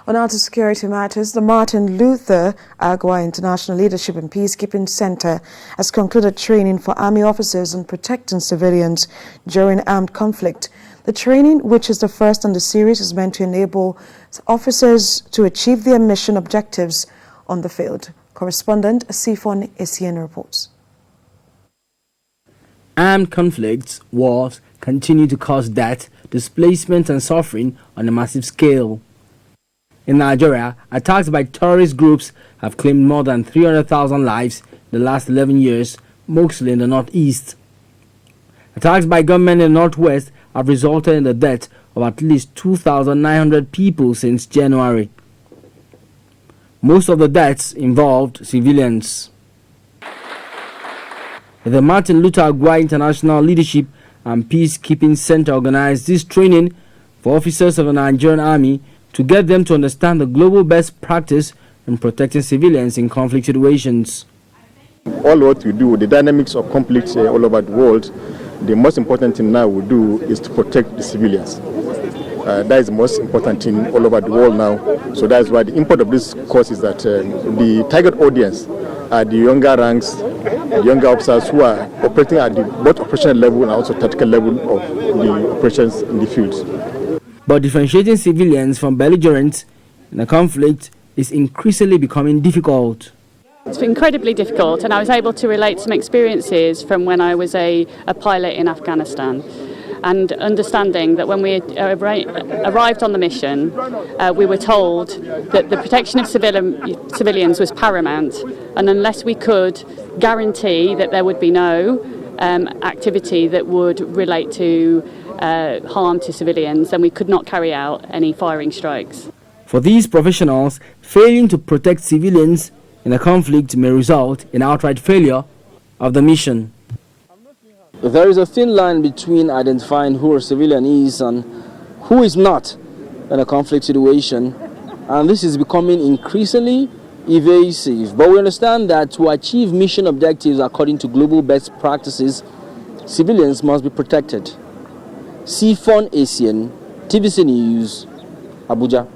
On outer security matters, the Martin Luther Agua International Leadership and Peacekeeping Center has concluded training for Army officers on protecting civilians during armed conflict. The training, which is the first in the series, is meant to enable officers to achieve their mission objectives on the field. Correspondent Sifon Essien reports. Armed conflicts, wars, continue to cause death, displacement and suffering on a massive scale. In Nigeria, attacks by terrorist groups have claimed more than 300,000 lives in the last 11 years, mostly in the northeast. Attacks by gunmen in the northwest have resulted in the death of at least 2,900 people since January. Most of the deaths involved civilians. The Martin Luther Agua International Leadership and Peacekeeping Center organized this training for officers of the Nigerian Army to get them to understand the global best practice in protecting civilians in conflict situations. All what we do, the dynamics of conflicts all over the world, the most important thing now we do is to protect the civilians. That is the most important thing all over the world now. So that's why the import of this course is that the target audience are the younger ranks, the younger officers who are operating at the both operational level and also tactical level of the operations in the field. But differentiating civilians from belligerents in a conflict is increasingly becoming difficult. It's incredibly difficult, and I was able to relate some experiences from when I was a pilot in Afghanistan, and understanding that when we arrived on the mission, we were told that the protection of civilians was paramount, and unless we could guarantee that there would be no activity that would relate to harm to civilians, then we could not carry out any firing strikes. For these professionals, failing to protect civilians in a conflict may result in outright failure of the mission. There is a thin line between identifying who a civilian is and who is not in a conflict situation, and this is becoming increasingly evasive. But we understand that to achieve mission objectives according to global best practices, civilians must be protected. Sifon Essien, TVC News, Abuja.